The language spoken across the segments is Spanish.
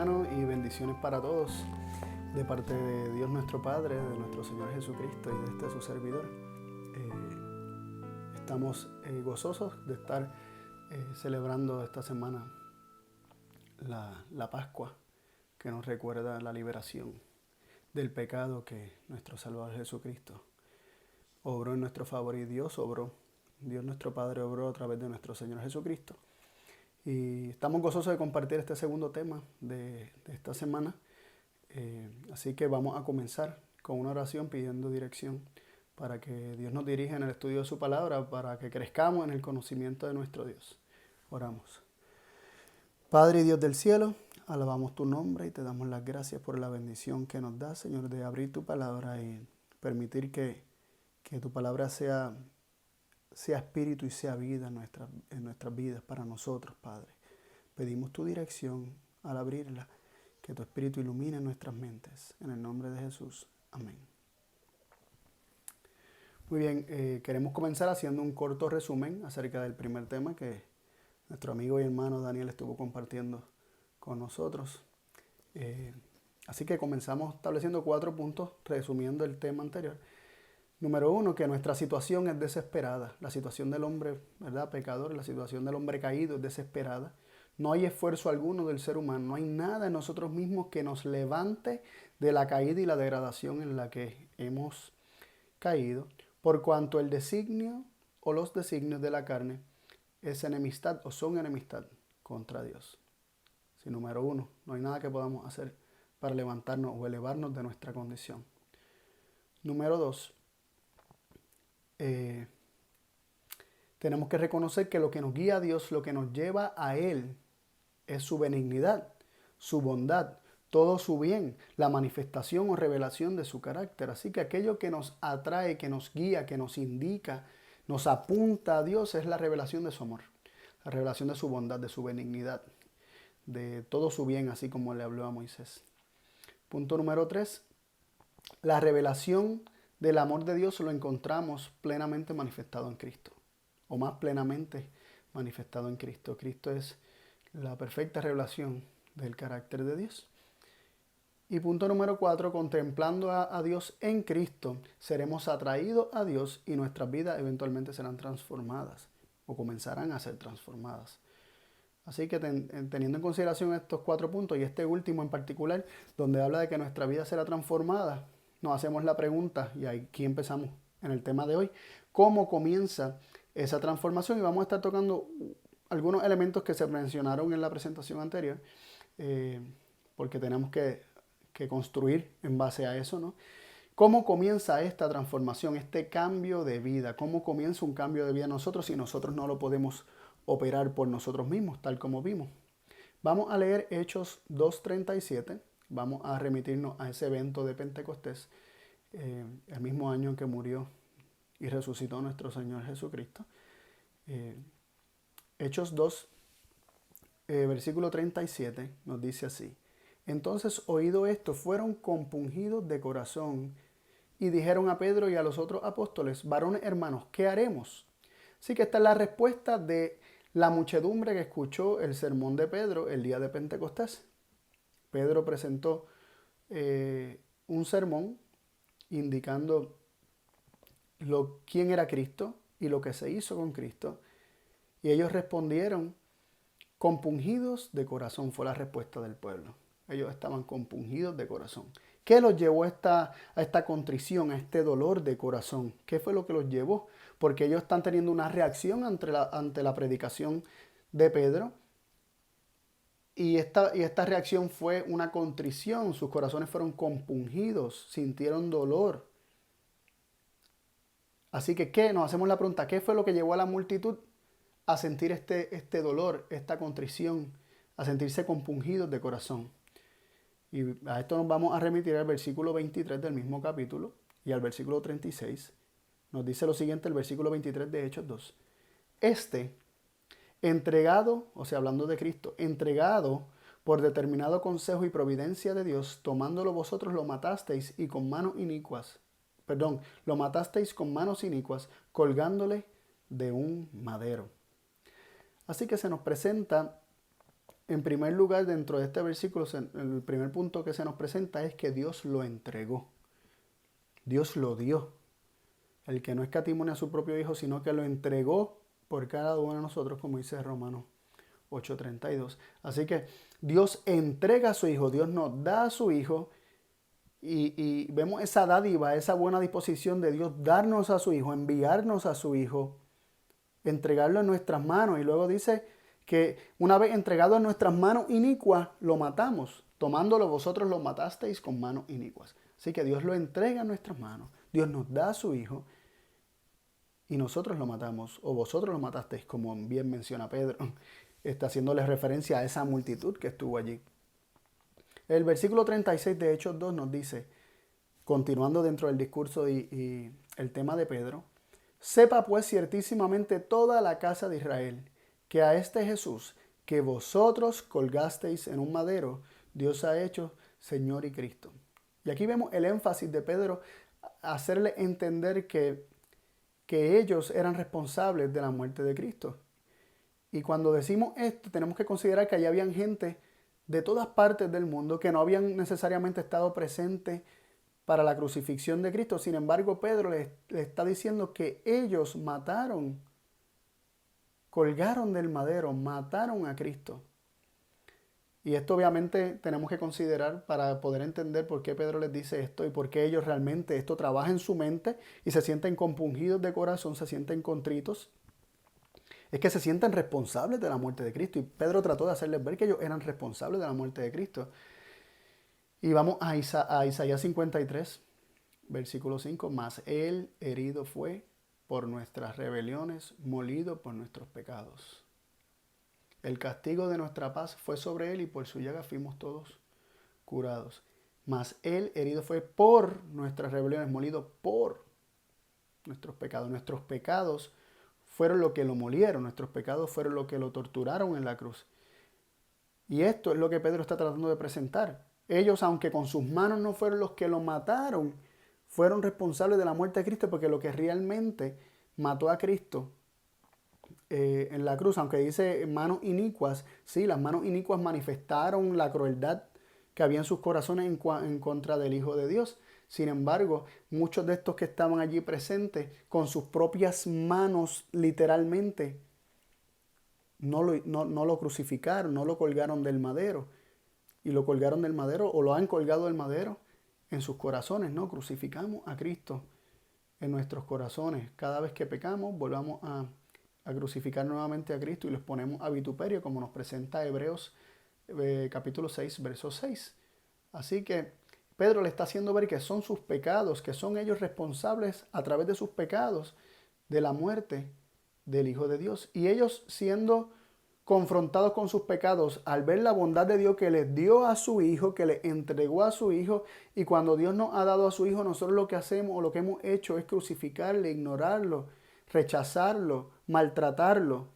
hermanos, y bendiciones para todos de parte de Dios nuestro Padre, de nuestro Señor Jesucristo y de su servidor. Estamos gozosos de estar celebrando esta semana la Pascua, que nos recuerda la liberación del pecado que nuestro Salvador Jesucristo obró en nuestro favor, y Dios nuestro Padre obró a través de nuestro Señor Jesucristo. Y estamos gozosos de compartir este segundo tema de esta semana. Así que vamos a comenzar con una oración pidiendo dirección para que Dios nos dirija en el estudio de su palabra, para que crezcamos en el conocimiento de nuestro Dios. Oramos. Padre y Dios del cielo, alabamos tu nombre y te damos las gracias por la bendición que nos da, Señor, de abrir tu palabra y permitir que tu palabra sea espíritu y sea vida en nuestras vidas para nosotros, Padre. Pedimos tu dirección al abrirla, que tu espíritu ilumine nuestras mentes. En el nombre de Jesús. Amén. Muy bien, queremos comenzar haciendo un corto resumen acerca del primer tema que nuestro amigo y hermano Daniel estuvo compartiendo con nosotros. Así que comenzamos estableciendo 4 puntos, resumiendo el tema anterior. Número 1, que nuestra situación es desesperada. La situación del hombre, ¿verdad?, pecador, la situación del hombre caído es desesperada. No hay esfuerzo alguno del ser humano, no hay nada en nosotros mismos que nos levante de la caída y la degradación en la que hemos caído, por cuanto el designio o los designios de la carne es enemistad o son enemistad contra Dios. Sí, número 1, no hay nada que podamos hacer para levantarnos o elevarnos de nuestra condición. Número 2, tenemos que reconocer que lo que nos guía a Dios, lo que nos lleva a Él, es su benignidad, su bondad, todo su bien, la manifestación o revelación de su carácter. Así que aquello que nos atrae, que nos guía, que nos indica, nos apunta a Dios es la revelación de su amor, la revelación de su bondad, de su benignidad, de todo su bien, así como le habló a Moisés. Punto número 3, la revelación del amor de Dios lo encontramos plenamente manifestado en Cristo, o más plenamente manifestado en Cristo. Cristo es la perfecta revelación del carácter de Dios. Y punto número 4, contemplando a Dios en Cristo, seremos atraídos a Dios y nuestras vidas eventualmente serán transformadas o comenzarán a ser transformadas. Así que teniendo en consideración estos 4 puntos y este último en particular, donde habla de que nuestra vida será transformada, nos hacemos la pregunta, y aquí empezamos en el tema de hoy, ¿cómo comienza esa transformación? Y vamos a estar tocando algunos elementos que se mencionaron en la presentación anterior, porque tenemos que construir en base a eso, ¿no? ¿Cómo comienza esta transformación, este cambio de vida? ¿Cómo comienza un cambio de vida en nosotros si nosotros no lo podemos operar por nosotros mismos, tal como vimos? Vamos a leer Hechos 2:37. Vamos a remitirnos a ese evento de Pentecostés, el mismo año en que murió y resucitó nuestro Señor Jesucristo. Hechos 2, versículo 37, nos dice así: Entonces, oído esto, fueron compungidos de corazón y dijeron a Pedro y a los otros apóstoles: varones hermanos, ¿qué haremos? Así que esta es la respuesta de la muchedumbre que escuchó el sermón de Pedro el día de Pentecostés. Pedro presentó un sermón indicando quién era Cristo y lo que se hizo con Cristo. Y ellos respondieron compungidos de corazón, fue la respuesta del pueblo. Ellos estaban compungidos de corazón. ¿Qué los llevó a esta contrición, a este dolor de corazón? ¿Qué fue lo que los llevó? Porque ellos están teniendo una reacción ante la predicación de Pedro. Y esta reacción fue una contrición. Sus corazones fueron compungidos, sintieron dolor. Así que, nos hacemos la pregunta, ¿qué fue lo que llevó a la multitud a sentir este dolor, esta contrición, a sentirse compungidos de corazón? Y a esto nos vamos a remitir al versículo 23 del mismo capítulo y al versículo 36. Nos dice lo siguiente el versículo 23 de Hechos 2. Entregado, o sea, hablando de Cristo, entregado por determinado consejo y providencia de Dios, tomándolo vosotros lo matasteis con manos inicuas, colgándole de un madero. Así que se nos presenta En primer lugar, dentro de este versículo, el primer punto que se nos presenta es que Dios lo entregó. Dios lo dio. El que no escatimó a su propio Hijo, sino que lo entregó por cada uno de nosotros, como dice Romanos 8:32. Así que Dios entrega a su Hijo, Dios nos da a su Hijo, y vemos esa dádiva, esa buena disposición de Dios darnos a su Hijo, enviarnos a su Hijo, entregarlo en nuestras manos. Y luego dice que una vez entregado en nuestras manos inicuas, lo matamos. Tomándolo vosotros lo matasteis con manos inicuas. Así que Dios lo entrega en nuestras manos. Dios nos da a su Hijo y nosotros lo matamos. O vosotros lo matasteis, como bien menciona Pedro. Está haciéndole referencia a esa multitud que estuvo allí. El versículo 36 de Hechos 2 nos dice, continuando dentro del discurso y el tema de Pedro: sepa pues ciertísimamente toda la casa de Israel, que a este Jesús, que vosotros colgasteis en un madero, Dios ha hecho Señor y Cristo. Y aquí vemos el énfasis de Pedro, hacerle entender que ellos eran responsables de la muerte de Cristo. Y cuando decimos esto, tenemos que considerar que allá habían gente de todas partes del mundo que no habían necesariamente estado presentes para la crucifixión de Cristo. Sin embargo, Pedro le está diciendo que ellos mataron, colgaron del madero, mataron a Cristo. Y esto obviamente tenemos que considerar para poder entender por qué Pedro les dice esto y por qué ellos realmente esto trabaja en su mente y se sienten compungidos de corazón, se sienten contritos. Es que se sienten responsables de la muerte de Cristo. Y Pedro trató de hacerles ver que ellos eran responsables de la muerte de Cristo. Y vamos a Isaías 53, versículo 5. Mas él herido fue por nuestras rebeliones, molido por nuestros pecados. El castigo de nuestra paz fue sobre él y por su llaga fuimos todos curados. Mas él herido fue por nuestras rebeliones, molido por nuestros pecados. Nuestros pecados fueron lo que lo molieron, nuestros pecados fueron lo que lo torturaron en la cruz. Y esto es lo que Pedro está tratando de presentar. Ellos, aunque con sus manos no fueron los que lo mataron, fueron responsables de la muerte de Cristo, porque lo que realmente mató a Cristo en la cruz, aunque dice manos inicuas, sí, las manos inicuas manifestaron la crueldad que había en sus corazones en contra del Hijo de Dios. Sin embargo, muchos de estos que estaban allí presentes, con sus propias manos, literalmente, no lo crucificaron, no lo colgaron del madero. Y lo colgaron del madero, o lo han colgado del madero en sus corazones, ¿no? Crucificamos a Cristo en nuestros corazones. Cada vez que pecamos, volvamos a crucificar nuevamente a Cristo y los ponemos a vituperio, como nos presenta Hebreos capítulo 6, verso 6. Así que Pedro le está haciendo ver que son sus pecados, que son ellos responsables a través de sus pecados de la muerte del Hijo de Dios. Y ellos, siendo confrontados con sus pecados, al ver la bondad de Dios que les dio a su Hijo, que les entregó a su Hijo, y cuando Dios nos ha dado a su Hijo, nosotros lo que hacemos o lo que hemos hecho es crucificarle, ignorarlo, rechazarlo, maltratarlo.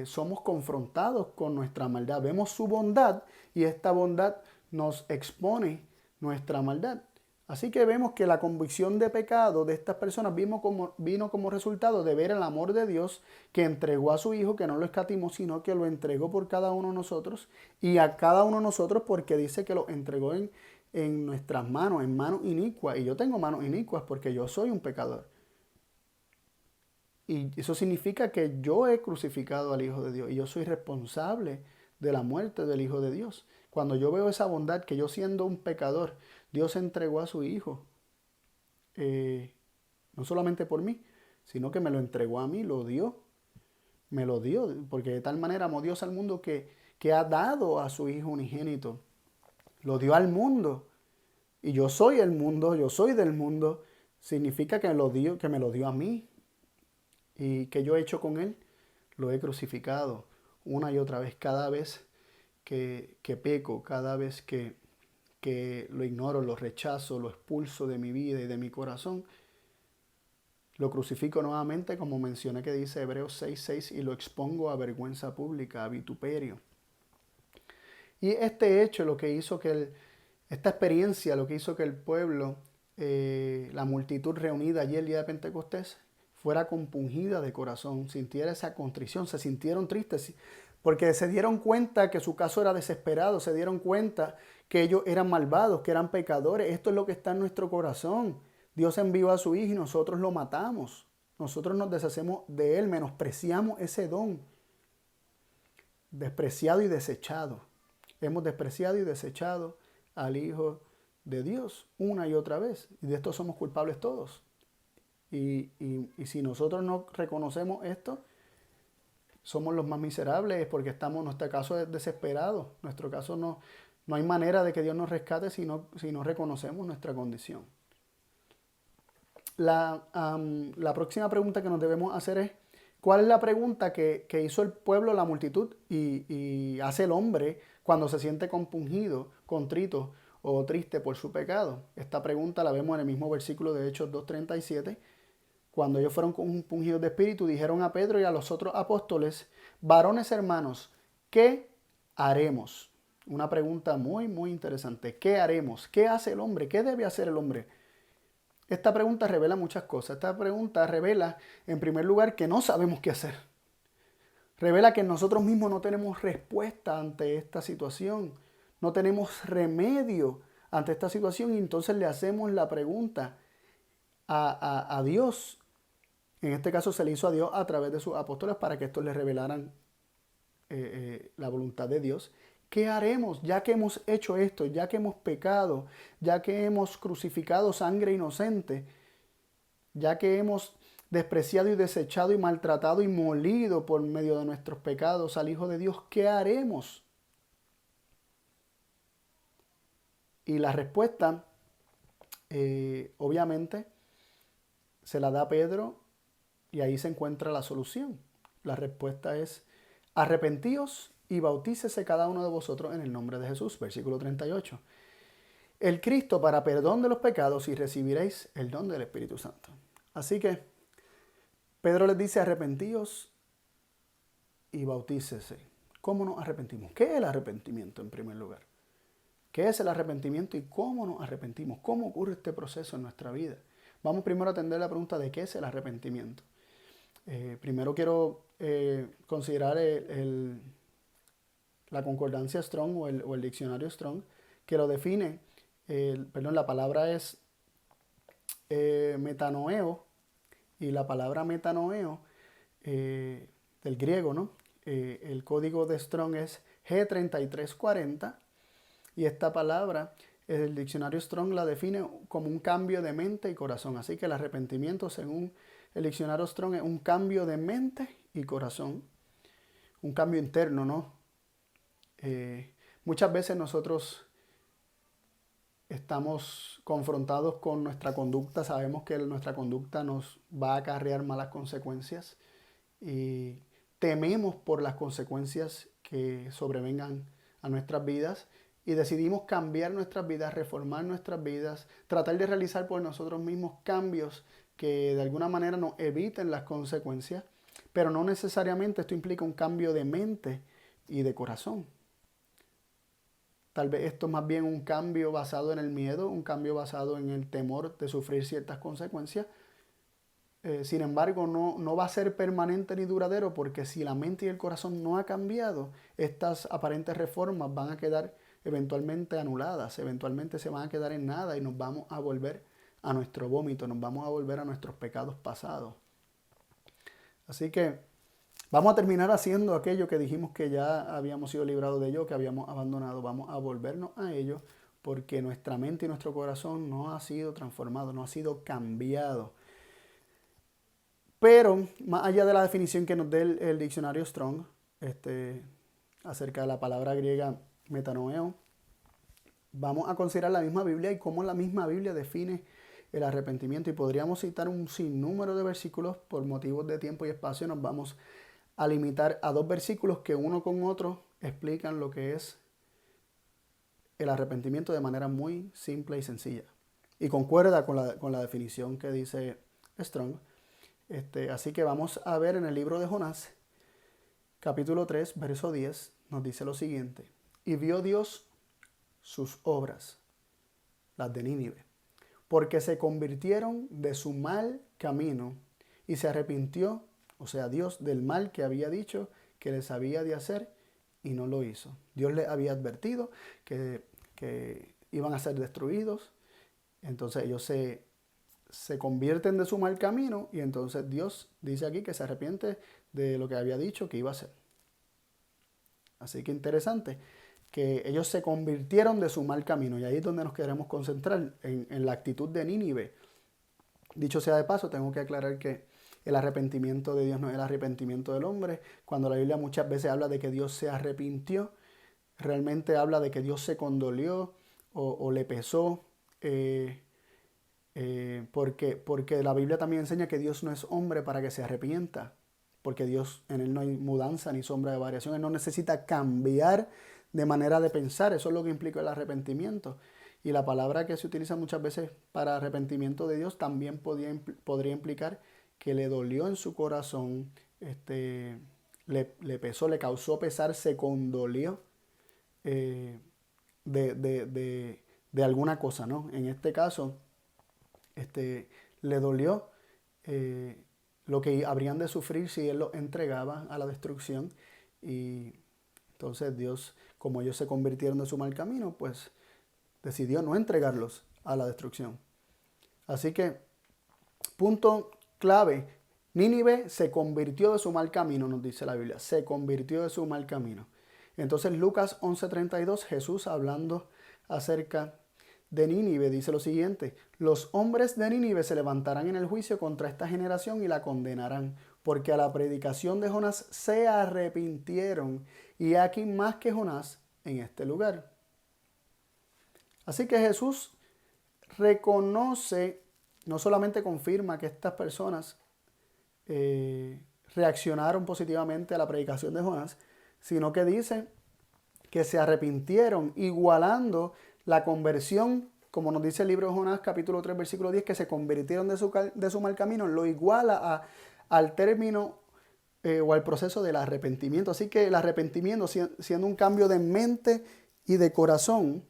Somos confrontados con nuestra maldad. Vemos su bondad y esta bondad nos expone nuestra maldad. Así que vemos que la convicción de pecado de estas personas vino como resultado de ver el amor de Dios, que entregó a su Hijo, que no lo escatimó, sino que lo entregó por cada uno de nosotros, y a cada uno de nosotros porque dice que lo entregó en nuestras manos, en manos inicuas. Y yo tengo manos inicuas porque yo soy un pecador. Y eso significa que yo he crucificado al Hijo de Dios y yo soy responsable de la muerte del Hijo de Dios. Cuando yo veo esa bondad, que yo siendo un pecador, Dios entregó a su Hijo, no solamente por mí, sino que me lo entregó a mí, me lo dio, porque de tal manera amó Dios al mundo que ha dado a su Hijo unigénito, lo dio al mundo, y yo soy el mundo, yo soy del mundo, significa que me lo dio a mí. ¿Y qué yo he hecho con él? Lo he crucificado una y otra vez, cada vez que peco, cada vez que lo ignoro, lo rechazo, lo expulso de mi vida y de mi corazón, lo crucifico nuevamente, como mencioné que dice Hebreos 6:6, y lo expongo a vergüenza pública, a vituperio. Y este hecho, lo que hizo esta experiencia, lo que hizo que el pueblo, la multitud reunida allí el día de Pentecostés, fuera compungida de corazón, sintiera esa contrición, se sintieron tristes, porque se dieron cuenta que su caso era desesperado, se dieron cuenta que ellos eran malvados, que eran pecadores. Esto es lo que está en nuestro corazón. Dios envió a su Hijo y nosotros lo matamos. Nosotros nos deshacemos de Él, menospreciamos ese don. Despreciado y desechado. Hemos despreciado y desechado al Hijo de Dios una y otra vez. Y de esto somos culpables todos. Y si nosotros no reconocemos esto, somos los más miserables porque nuestro caso es desesperado. Nuestro caso no hay manera de que Dios nos rescate si no reconocemos nuestra condición. La próxima pregunta que nos debemos hacer es, ¿cuál es la pregunta que hizo el pueblo, la multitud, y hace el hombre cuando se siente compungido, contrito o triste por su pecado? Esta pregunta la vemos en el mismo versículo de Hechos 2:37. Cuando ellos fueron compungidos de espíritu, dijeron a Pedro y a los otros apóstoles, varones hermanos, ¿qué haremos? Una pregunta muy, muy interesante. ¿Qué haremos? ¿Qué hace el hombre? ¿Qué debe hacer el hombre? Esta pregunta revela muchas cosas. Esta pregunta revela, en primer lugar, que no sabemos qué hacer. Revela que nosotros mismos no tenemos respuesta ante esta situación. No tenemos remedio ante esta situación y entonces le hacemos la pregunta a Dios. En este caso se le hizo a Dios a través de sus apóstoles para que estos le revelaran la voluntad de Dios. ¿Qué haremos ya que hemos hecho esto, ya que hemos pecado, ya que hemos crucificado sangre inocente, ya que hemos despreciado y desechado y maltratado y molido por medio de nuestros pecados al Hijo de Dios? ¿Qué haremos? Y la respuesta, obviamente, se la da Pedro. Y ahí se encuentra la solución. La respuesta es, arrepentíos y bautícese cada uno de vosotros en el nombre de Jesús. Versículo 38. El Cristo para perdón de los pecados y recibiréis el don del Espíritu Santo. Así que Pedro les dice, arrepentíos y bautícese. ¿Cómo nos arrepentimos? ¿Qué es el arrepentimiento en primer lugar? ¿Qué es el arrepentimiento y cómo nos arrepentimos? ¿Cómo ocurre este proceso en nuestra vida? Vamos primero a atender la pregunta de qué es el arrepentimiento. Primero quiero considerar la concordancia Strong o el diccionario Strong, que lo define, la palabra es metanoeo, y la palabra metanoeo del griego, ¿no? El código de Strong es G3340, y esta palabra, el diccionario Strong la define como un cambio de mente y corazón. Así que el arrepentimiento, según el diccionario Strong, es un cambio de mente y corazón. Un cambio interno, ¿no? Muchas veces nosotros estamos confrontados con nuestra conducta. Sabemos que nuestra conducta nos va a acarrear malas consecuencias. Y tememos por las consecuencias que sobrevengan a nuestras vidas. Y decidimos cambiar nuestras vidas, reformar nuestras vidas, tratar de realizar por nosotros mismos cambios que de alguna manera nos eviten las consecuencias, pero no necesariamente esto implica un cambio de mente y de corazón. Tal vez esto es más bien un cambio basado en el miedo, un cambio basado en el temor de sufrir ciertas consecuencias. Sin embargo, no va a ser permanente ni duradero, porque si la mente y el corazón no ha cambiado, estas aparentes reformas van a quedar eventualmente anuladas, eventualmente se van a quedar en nada y nos vamos a volver a nuestro vómito, nos vamos a volver a nuestros pecados pasados. Así que vamos a terminar haciendo aquello que dijimos que ya habíamos sido librados de ello, que habíamos abandonado. Vamos a volvernos a ello porque nuestra mente y nuestro corazón no ha sido transformado, no ha sido cambiado. Pero más allá de la definición que nos dé el diccionario Strong acerca de la palabra griega metanoeo, vamos a considerar la misma Biblia y cómo la misma Biblia define el arrepentimiento. Y podríamos citar un sinnúmero de versículos. Por motivos de tiempo y espacio nos vamos a limitar a 2 versículos que uno con otro explican lo que es el arrepentimiento de manera muy simple y sencilla. Y concuerda con la definición que dice Strong. Así que vamos a ver en el libro de Jonás, capítulo 3, verso 10, nos dice lo siguiente. Y vio Dios sus obras, las de Nínive, porque se convirtieron de su mal camino y se arrepintió, o sea, Dios, del mal que había dicho que les había de hacer y no lo hizo. Dios les había advertido que iban a ser destruidos. Entonces ellos se convierten de su mal camino y entonces Dios dice aquí que se arrepiente de lo que había dicho que iba a hacer. Así que interesante que ellos se convirtieron de su mal camino y ahí es donde nos queremos concentrar, en la actitud de Nínive. Dicho sea de paso, tengo que aclarar que el arrepentimiento de Dios no es el arrepentimiento del hombre. Cuando la Biblia muchas veces habla de que Dios se arrepintió, realmente habla de que Dios se condolió o le pesó, porque la Biblia también enseña que Dios no es hombre para que se arrepienta, porque Dios, en Él no hay mudanza ni sombra de variación. Él no necesita cambiar de manera de pensar. Eso es lo que implica el arrepentimiento. Y la palabra que se utiliza muchas veces para arrepentimiento de Dios también podría implicar que le dolió en su corazón, le pesó, le causó pesar, se condolió de alguna cosa, ¿no? En este caso, le dolió lo que habrían de sufrir si Él los entregaba a la destrucción. Y entonces Dios, como ellos se convirtieron de su mal camino, pues decidió no entregarlos a la destrucción. Así que, punto clave, Nínive se convirtió de su mal camino, nos dice la Biblia, se convirtió de su mal camino. Entonces Lucas 11:32, Jesús hablando acerca de Nínive, dice lo siguiente: los hombres de Nínive se levantarán en el juicio contra esta generación y la condenarán, porque a la predicación de Jonás se arrepintieron, y aquí más que Jonás en este lugar. Así que Jesús reconoce, no solamente confirma que estas personas reaccionaron positivamente a la predicación de Jonás, sino que dice que se arrepintieron, igualando la conversión, como nos dice el libro de Jonás capítulo 3 versículo 10, que se convirtieron de su mal camino, lo iguala al término o al proceso del arrepentimiento. Así que el arrepentimiento, siendo un cambio de mente y de corazón,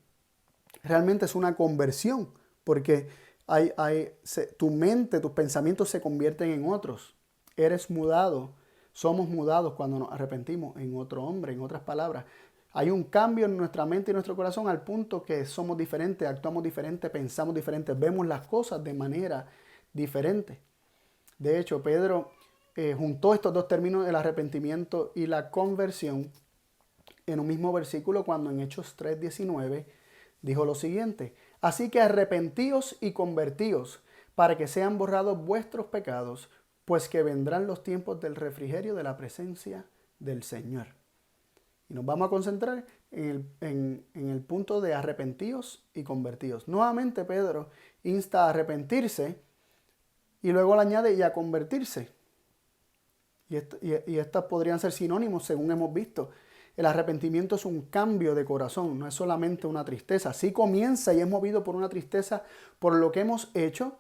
realmente es una conversión, porque tu mente, tus pensamientos se convierten en otros. Eres mudado, somos mudados cuando nos arrepentimos en otro hombre. En otras palabras, hay un cambio en nuestra mente y nuestro corazón al punto que somos diferentes, actuamos diferente, pensamos diferente, vemos las cosas de manera diferente. De hecho, Pedro juntó estos dos términos, el arrepentimiento y la conversión, en un mismo versículo cuando en Hechos 3:19 dijo lo siguiente: así que arrepentíos y convertíos para que sean borrados vuestros pecados, pues que vendrán los tiempos del refrigerio de la presencia del Señor. Y nos vamos a concentrar en el punto de arrepentíos y convertíos. Nuevamente Pedro insta a arrepentirse y luego le añade y a convertirse. Y estas podrían ser sinónimos según hemos visto. El arrepentimiento es un cambio de corazón, no es solamente una tristeza. Sí comienza y es movido por una tristeza por lo que hemos hecho,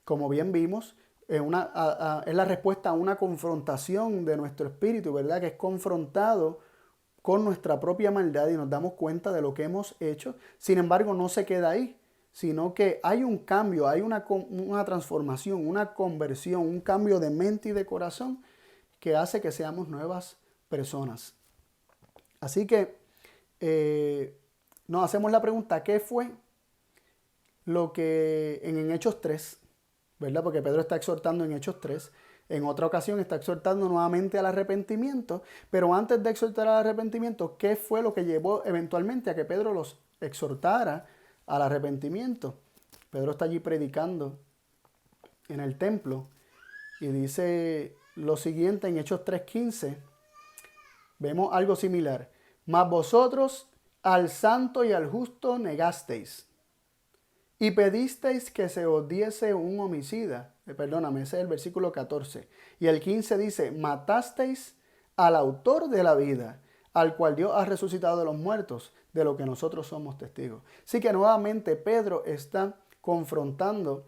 como bien vimos, es la respuesta a una confrontación de nuestro espíritu, ¿verdad? Que es confrontado con nuestra propia maldad y nos damos cuenta de lo que hemos hecho. Sin embargo, no se queda ahí, sino que hay un cambio, hay una transformación, una conversión, un cambio de mente y de corazón que hace que seamos nuevas personas. Así que nos hacemos la pregunta: ¿qué fue lo que en Hechos 3, ¿verdad? Porque Pedro está exhortando en Hechos 3, en otra ocasión está exhortando nuevamente al arrepentimiento, pero antes de exhortar al arrepentimiento, ¿qué fue lo que llevó eventualmente a que Pedro los exhortara al arrepentimiento? Pedro está allí predicando en el templo y dice lo siguiente en Hechos 3:15. Vemos algo similar. Mas vosotros al santo y al justo negasteis, y pedisteis que se os diese un homicida. Perdóname, ese es el versículo 14. Y el 15 dice: matasteis al autor de la vida, al cual Dios ha resucitado de los muertos, de lo que nosotros somos testigos. Así que nuevamente Pedro está confrontando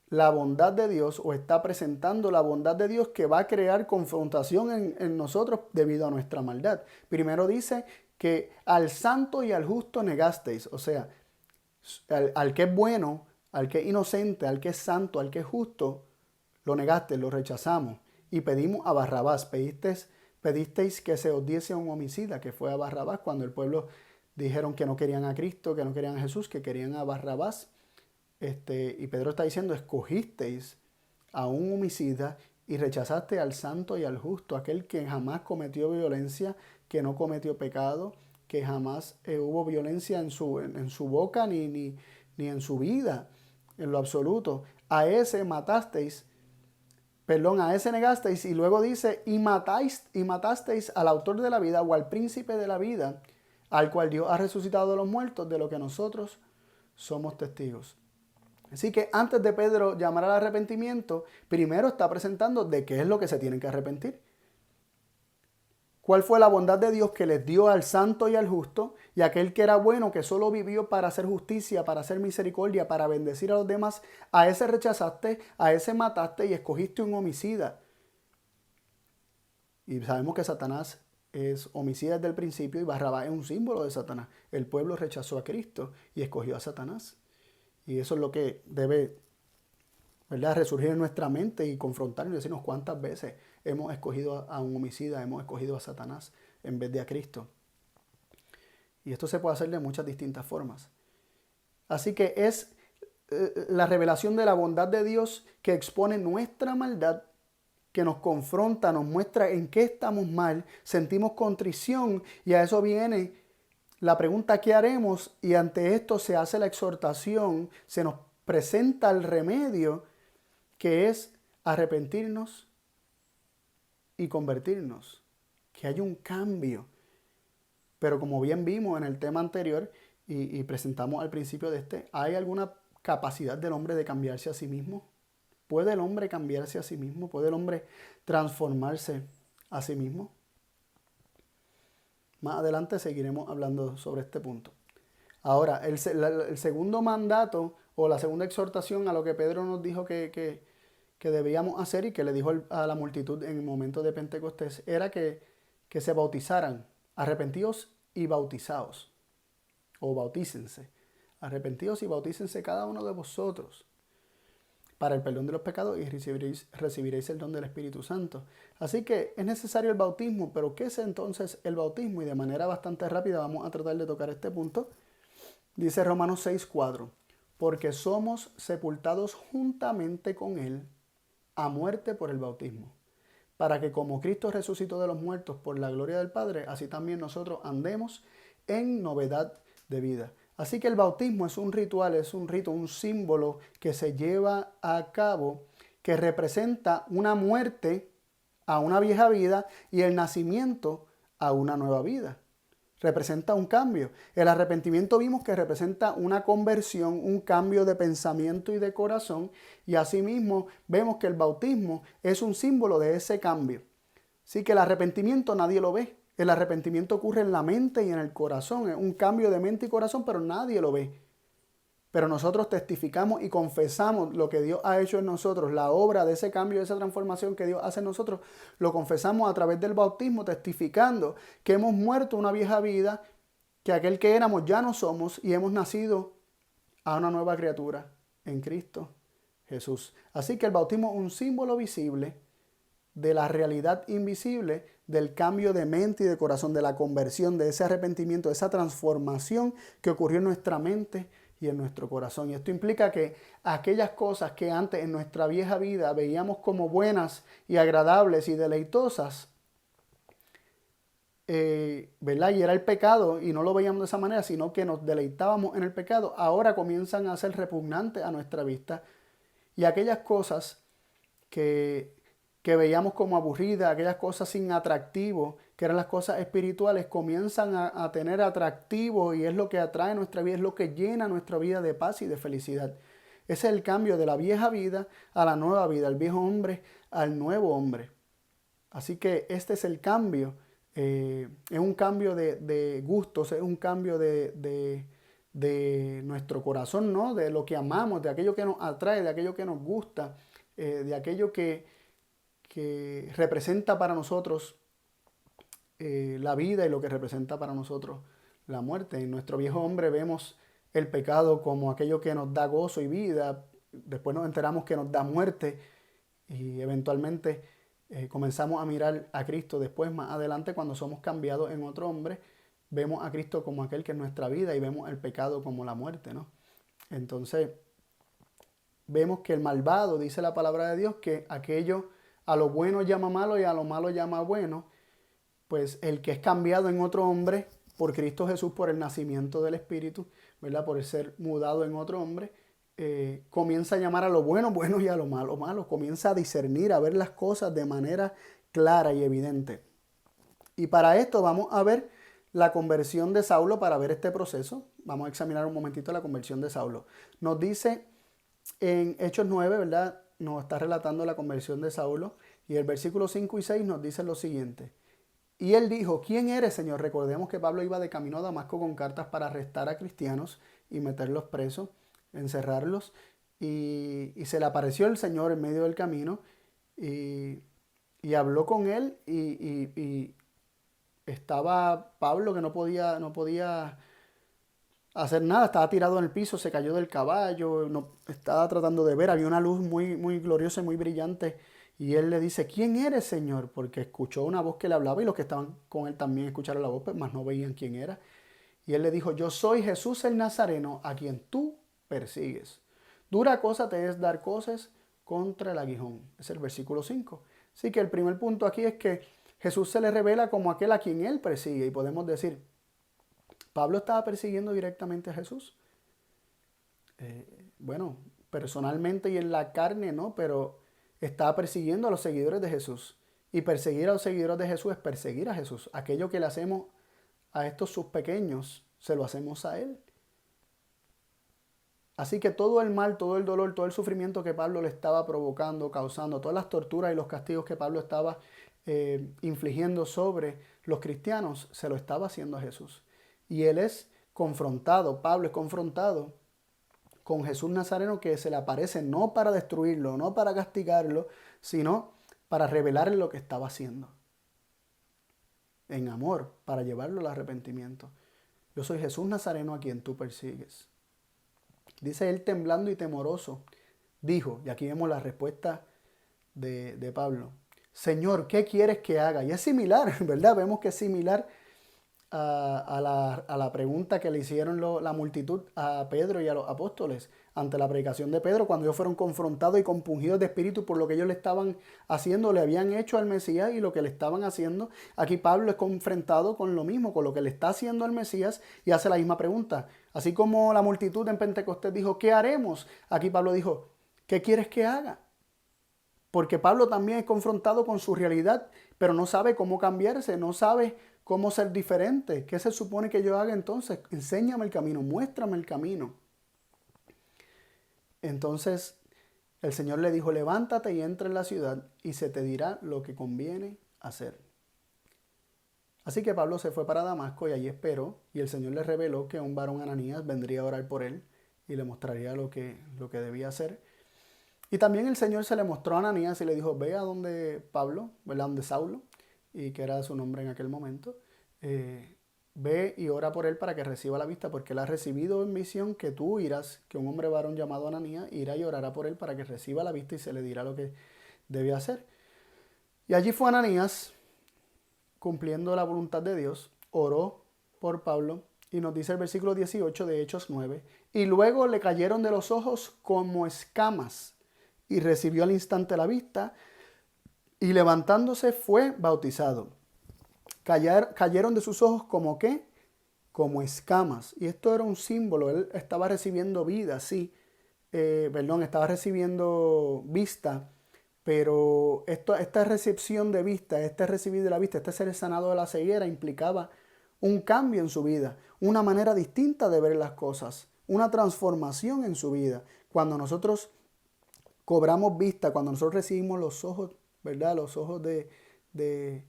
la bondad de Dios, o está presentando la bondad de Dios que va a crear confrontación en nosotros debido a nuestra maldad. Primero dice que al santo y al justo negasteis, o sea, al que es bueno, al que es inocente, al que es santo, al que es justo, lo negaste, lo rechazamos y pedimos a Barrabás, pedisteis que se os diese un homicida, que fue a Barrabás, cuando el pueblo dijeron que no querían a Cristo, que no querían a Jesús, que querían a Barrabás. Y Pedro está diciendo, escogisteis a un homicida y rechazaste al santo y al justo, aquel que jamás cometió violencia, que no cometió pecado, que jamás hubo violencia en su boca ni en su vida, en lo absoluto. A ese matasteis, a ese negasteis, y luego dice, y matasteis al autor de la vida o al príncipe de la vida, al cual Dios ha resucitado de los muertos, de lo que nosotros somos testigos. Así que antes de Pedro llamar al arrepentimiento, primero está presentando de qué es lo que se tienen que arrepentir. ¿Cuál fue la bondad de Dios que les dio al santo y al justo, y aquel que era bueno, que solo vivió para hacer justicia, para hacer misericordia, para bendecir a los demás? A ese rechazaste, a ese mataste y escogiste un homicida. Y sabemos que Satanás es homicida desde el principio y Barrabás es un símbolo de Satanás. El pueblo rechazó a Cristo y escogió a Satanás. Y eso es lo que debe, ¿verdad?, resurgir en nuestra mente y confrontarnos y decirnos cuántas veces hemos escogido a un homicida, hemos escogido a Satanás en vez de a Cristo. Y esto se puede hacer de muchas distintas formas. Así que es la revelación de la bondad de Dios que expone nuestra maldad, que nos confronta, nos muestra en qué estamos mal, sentimos contrición y a eso viene la pregunta ¿qué haremos? Y ante esto se hace la exhortación, se nos presenta el remedio, que es arrepentirnos y convertirnos, que haya un cambio. Pero como bien vimos en el tema anterior y presentamos al principio de este, ¿hay alguna capacidad del hombre de cambiarse a sí mismo? ¿Puede el hombre cambiarse a sí mismo? ¿Puede el hombre transformarse a sí mismo? Más adelante seguiremos hablando sobre este punto. Ahora, el segundo mandato o la segunda exhortación a lo que Pedro nos dijo que debíamos hacer y que le dijo a la multitud en el momento de Pentecostés era que se bautizaran. Arrepentíos y bautizaos. O bautícense. Arrepentíos y bautícense cada uno de vosotros para el perdón de los pecados y recibiréis el don del Espíritu Santo. Así que es necesario el bautismo, pero ¿qué es entonces el bautismo? Y de manera bastante rápida vamos a tratar de tocar este punto. Dice Romanos 6:4, porque somos sepultados juntamente con Él a muerte por el bautismo, para que como Cristo resucitó de los muertos por la gloria del Padre, así también nosotros andemos en novedad de vida. Así que el bautismo es un ritual, es un rito, un símbolo que se lleva a cabo, que representa una muerte a una vieja vida y el nacimiento a una nueva vida. Representa un cambio. El arrepentimiento vimos que representa una conversión, un cambio de pensamiento y de corazón, y asimismo vemos que el bautismo es un símbolo de ese cambio. Así que el arrepentimiento nadie lo ve. El arrepentimiento ocurre en la mente y en el corazón. Es un cambio de mente y corazón, pero nadie lo ve. Pero nosotros testificamos y confesamos lo que Dios ha hecho en nosotros, la obra de ese cambio, de esa transformación que Dios hace en nosotros, lo confesamos a través del bautismo, testificando que hemos muerto una vieja vida, que aquel que éramos ya no somos y hemos nacido a una nueva criatura en Cristo Jesús. Así que el bautismo es un símbolo visible de la realidad invisible, del cambio de mente y de corazón, de la conversión, de ese arrepentimiento, de esa transformación que ocurrió en nuestra mente y en nuestro corazón. Y esto implica que aquellas cosas que antes en nuestra vieja vida veíamos como buenas y agradables y deleitosas, ¿verdad? Y era el pecado y no lo veíamos de esa manera, sino que nos deleitábamos en el pecado, ahora comienzan a ser repugnantes a nuestra vista. Y aquellas cosas que veíamos como aburridas, aquellas cosas sin atractivo, que eran las cosas espirituales, comienzan a tener atractivo y es lo que atrae nuestra vida, es lo que llena nuestra vida de paz y de felicidad. Ese es el cambio de la vieja vida a la nueva vida, el viejo hombre al nuevo hombre. Así que este es el cambio, es un cambio de gustos, es un cambio de nuestro corazón, ¿no? De lo que amamos, de aquello que nos atrae, de aquello que nos gusta, de aquello que representa para nosotros la vida y lo que representa para nosotros la muerte. En nuestro viejo hombre vemos el pecado como aquello que nos da gozo y vida. Después nos enteramos que nos da muerte y eventualmente comenzamos a mirar a Cristo después, más adelante, cuando somos cambiados en otro hombre, vemos a Cristo como aquel que es nuestra vida y vemos el pecado como la muerte, ¿no? Entonces, vemos que el malvado, dice la palabra de Dios, que aquello a lo bueno llama malo y a lo malo llama bueno. Pues el que es cambiado en otro hombre por Cristo Jesús, por el nacimiento del Espíritu, ¿verdad? Por el ser mudado en otro hombre, comienza a llamar a lo bueno bueno y a lo malo malo. Comienza a discernir, a ver las cosas de manera clara y evidente. Y para esto vamos a ver la conversión de Saulo, para ver este proceso. Vamos a examinar un momentito la conversión de Saulo. Nos dice en Hechos 9, ¿verdad? Nos está relatando la conversión de Saulo. Y el versículo 5 y 6 nos dice lo siguiente. Y él dijo, ¿quién eres, Señor? Recordemos que Pablo iba de camino a Damasco con cartas para arrestar a cristianos y meterlos presos, encerrarlos. Y se le apareció el Señor en medio del camino y habló con él y estaba Pablo que no podía hacer nada, estaba tirado en el piso, se cayó del caballo, no, estaba tratando de ver, había una luz muy, muy gloriosa y muy brillante. Y él le dice, ¿quién eres, Señor? Porque escuchó una voz que le hablaba y los que estaban con él también escucharon la voz, mas no veían quién era. Y él le dijo, yo soy Jesús el Nazareno, a quien tú persigues. Dura cosa te es dar cosas contra el aguijón. Es el versículo 5. Así que el primer punto aquí es que Jesús se le revela como aquel a quien él persigue. Y podemos decir, ¿Pablo estaba persiguiendo directamente a Jesús? Bueno, personalmente y en la carne no, pero estaba persiguiendo a los seguidores de Jesús. Y perseguir a los seguidores de Jesús es perseguir a Jesús. Aquello que le hacemos a estos sus pequeños, se lo hacemos a Él. Así que todo el mal, todo el dolor, todo el sufrimiento que Pablo le estaba provocando, causando, todas las torturas y los castigos que Pablo estaba infligiendo sobre los cristianos, se lo estaba haciendo a Jesús. Y él es confrontado, Pablo es confrontado con Jesús Nazareno, que se le aparece no para destruirlo, no para castigarlo, sino para revelarle lo que estaba haciendo. En amor, para llevarlo al arrepentimiento. Yo soy Jesús Nazareno a quien tú persigues. Dice él temblando y temoroso. Dijo, y aquí vemos la respuesta de Pablo. Señor, ¿qué quieres que haga? Y es similar, ¿verdad? Vemos que es similar a la pregunta que le hicieron la multitud a Pedro y a los apóstoles ante la predicación de Pedro, cuando ellos fueron confrontados y compungidos de espíritu por lo que ellos le estaban haciendo, le habían hecho al Mesías y lo que le estaban haciendo. Aquí Pablo es confrontado con lo mismo, con lo que le está haciendo al Mesías, y hace la misma pregunta. Así como la multitud en Pentecostés dijo, ¿qué haremos? Aquí Pablo dijo, ¿qué quieres que haga? Porque Pablo también es confrontado con su realidad, pero no sabe cómo cambiarse, no sabe cómo ser diferente. ¿Qué se supone que yo haga entonces? Enséñame el camino, muéstrame el camino. Entonces el Señor le dijo, levántate y entra en la ciudad y se te dirá lo que conviene hacer. Así que Pablo se fue para Damasco y allí esperó, y el Señor le reveló que un varón Ananías vendría a orar por él y le mostraría lo que debía hacer. Y también el Señor se le mostró a Ananías y le dijo, ve a donde Pablo, ¿verdad? Donde Saulo, y que era su nombre en aquel momento, ve y ora por él para que reciba la vista, porque él ha recibido en visión que tú irás, que un hombre varón llamado Ananías irá y orará por él para que reciba la vista y se le dirá lo que debe hacer. Y allí fue Ananías, cumpliendo la voluntad de Dios, oró por Pablo, y nos dice el versículo 18 de Hechos 9, y luego le cayeron de los ojos como escamas, y recibió al instante la vista, y levantándose fue bautizado. Cayeron de sus ojos como ¿qué? Como escamas. Y esto era un símbolo. Él estaba recibiendo vida, sí. Estaba recibiendo vista. Pero esta recepción de vista, este recibir de la vista, este ser sanado de la ceguera implicaba un cambio en su vida. Una manera distinta de ver las cosas. Una transformación en su vida. Cuando nosotros cobramos vista, cuando nosotros recibimos los ojos, ¿verdad? Los ojos de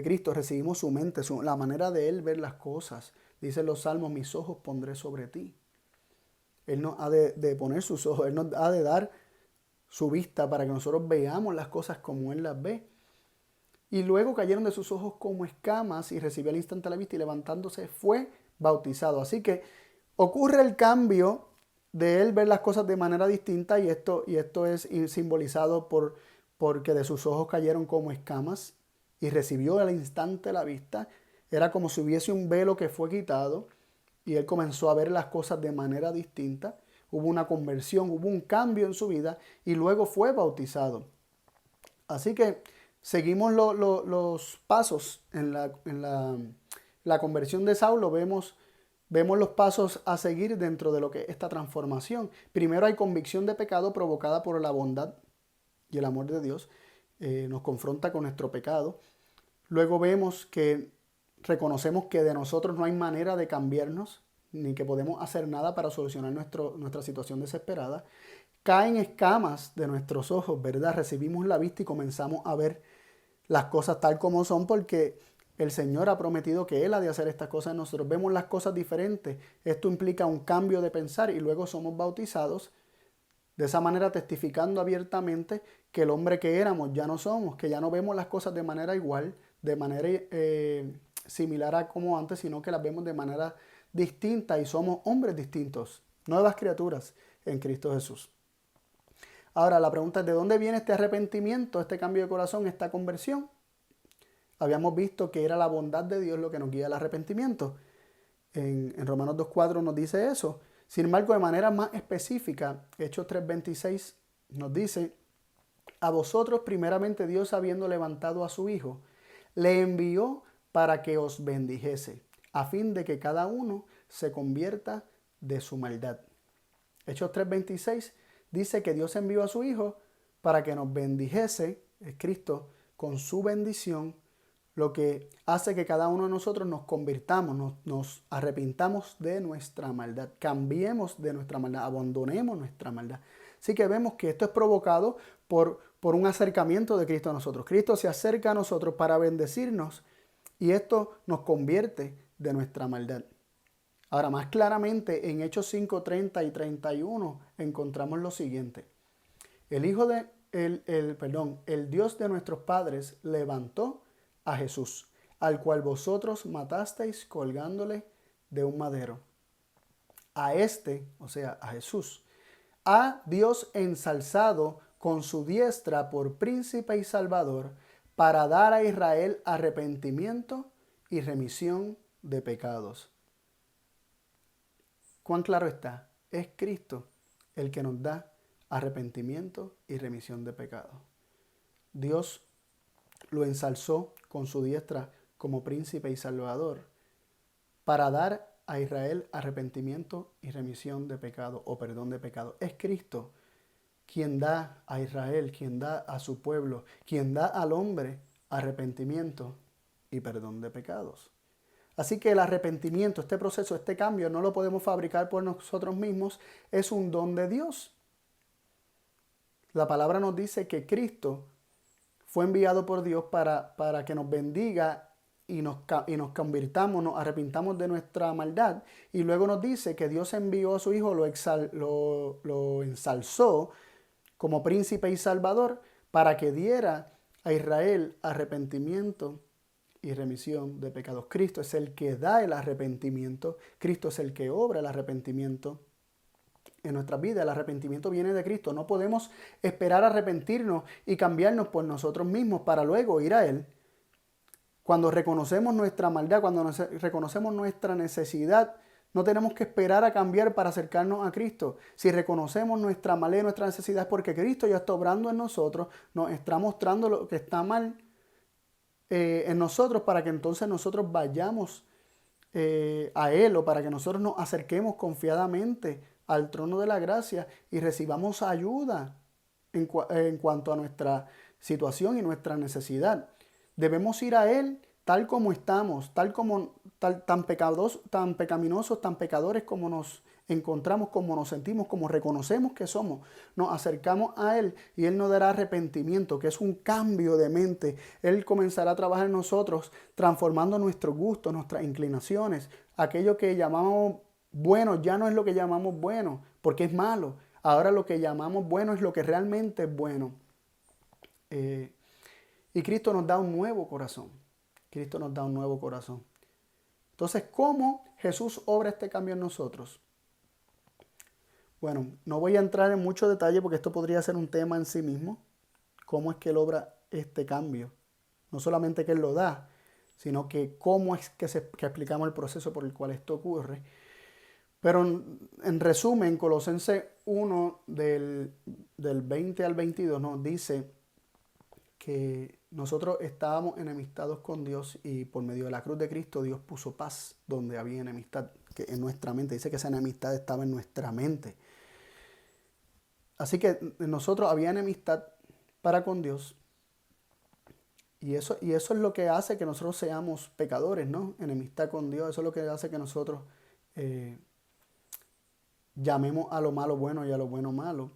Cristo, recibimos su mente, la manera de Él ver las cosas. Dicen los salmos, mis ojos pondré sobre ti. Él nos ha de poner sus ojos, Él nos ha de dar su vista para que nosotros veamos las cosas como Él las ve. Y luego cayeron de sus ojos como escamas y recibió al instante la vista y levantándose fue bautizado. Así que ocurre el cambio de él ver las cosas de manera distinta y esto es simbolizado por porque de sus ojos cayeron como escamas y recibió al instante la vista. Era como si hubiese un velo que fue quitado y él comenzó a ver las cosas de manera distinta. Hubo una conversión, hubo un cambio en su vida y luego fue bautizado. Así que seguimos los pasos en la conversión de Saulo, vemos los pasos a seguir dentro de lo que es esta transformación. Primero hay convicción de pecado provocada por la bondad y el amor de Dios. Nos confronta con nuestro pecado. Luego vemos que reconocemos que de nosotros no hay manera de cambiarnos, ni que podemos hacer nada para solucionar nuestra situación desesperada. Caen escamas de nuestros ojos, ¿verdad? Recibimos la vista y comenzamos a ver las cosas tal como son porque el Señor ha prometido que Él ha de hacer estas cosas. Nosotros vemos las cosas diferentes. Esto implica un cambio de pensar y luego somos bautizados. De esa manera testificando abiertamente que el hombre que éramos ya no somos, que ya no vemos las cosas de manera igual, de manera similar a como antes, sino que las vemos de manera distinta y somos hombres distintos, nuevas criaturas en Cristo Jesús. Ahora la pregunta es, ¿de dónde viene este arrepentimiento, este cambio de corazón, esta conversión? Habíamos visto que era la bondad de Dios lo que nos guía al arrepentimiento. En Romanos 2.4 nos dice eso. Sin embargo, de manera más específica, Hechos 3.26 nos dice, a vosotros primeramente Dios, habiendo levantado a su Hijo, le envió para que os bendijese, a fin de que cada uno se convierta de su maldad. Hechos 3.26 dice que Dios envió a su Hijo para que nos bendijese, es Cristo, con su bendición, lo que hace que cada uno de nosotros nos convirtamos, nos arrepintamos de nuestra maldad, cambiemos de nuestra maldad, abandonemos nuestra maldad. Así que vemos que esto es provocado por un acercamiento de Cristo a nosotros. Cristo se acerca a nosotros para bendecirnos y esto nos convierte de nuestra maldad. Ahora, más claramente, en Hechos 5:30 y 31 encontramos lo siguiente. El Dios de nuestros padres levantó a Jesús, al cual vosotros matasteis colgándole de un madero. A este, o sea, a Jesús, ha Dios ensalzado con su diestra por príncipe y salvador, para dar a Israel arrepentimiento y remisión de pecados. ¿Cuán claro está? Es Cristo el que nos da arrepentimiento y remisión de pecados. Dios lo ensalzó con su diestra como príncipe y salvador para dar a Israel arrepentimiento y remisión de pecado o perdón de pecado. Es Cristo quien da a Israel, quien da a su pueblo, quien da al hombre arrepentimiento y perdón de pecados. Así que el arrepentimiento, este proceso, este cambio, no lo podemos fabricar por nosotros mismos, es un don de Dios. La palabra nos dice que Cristo fue enviado por Dios para que nos bendiga y nos convirtamos, nos arrepintamos de nuestra maldad. Y luego nos dice que Dios envió a su Hijo, lo ensalzó como príncipe y salvador para que diera a Israel arrepentimiento y remisión de pecados. Cristo es el que da el arrepentimiento. Cristo es el que obra el arrepentimiento en nuestras vidas. El arrepentimiento viene de Cristo. No podemos esperar arrepentirnos y cambiarnos por nosotros mismos para luego ir a Él. Cuando reconocemos nuestra maldad, cuando reconocemos nuestra necesidad, no tenemos que esperar a cambiar para acercarnos a Cristo. Si reconocemos nuestra maldad y nuestra necesidad es porque Cristo ya está obrando en nosotros, nos está mostrando lo que está mal en nosotros para que entonces nosotros vayamos a Él o para que nosotros nos acerquemos confiadamente al trono de la gracia y recibamos ayuda en cuanto a nuestra situación y nuestra necesidad. Debemos ir a Él tal como estamos, tan pecaminosos, tan pecadores como nos encontramos, como nos sentimos, como reconocemos que somos. Nos acercamos a Él y Él nos dará arrepentimiento, que es un cambio de mente. Él comenzará a trabajar en nosotros, transformando nuestros gustos, nuestras inclinaciones. Aquello que llamamos bueno ya no es lo que llamamos bueno, porque es malo. Ahora lo que llamamos bueno es lo que realmente es bueno. Y Cristo nos da un nuevo corazón. Cristo nos da un nuevo corazón. Entonces, ¿cómo Jesús obra este cambio en nosotros? Bueno, no voy a entrar en mucho detalle porque esto podría ser un tema en sí mismo. cómo es que Él obra este cambio. No solamente que Él lo da, sino que cómo es que explicamos el proceso por el cual esto ocurre. Pero en resumen, Colosenses 1 del 20 al 22 nos dice que nosotros estábamos enemistados con Dios y por medio de la cruz de Cristo Dios puso paz donde había enemistad, que en nuestra mente. Dice que esa enemistad estaba en nuestra mente. Así que en nosotros había enemistad para con Dios. Y eso es lo que hace que nosotros seamos pecadores, ¿no? Enemistad con Dios, eso es lo que hace que nosotros llamemos a lo malo bueno y a lo bueno malo.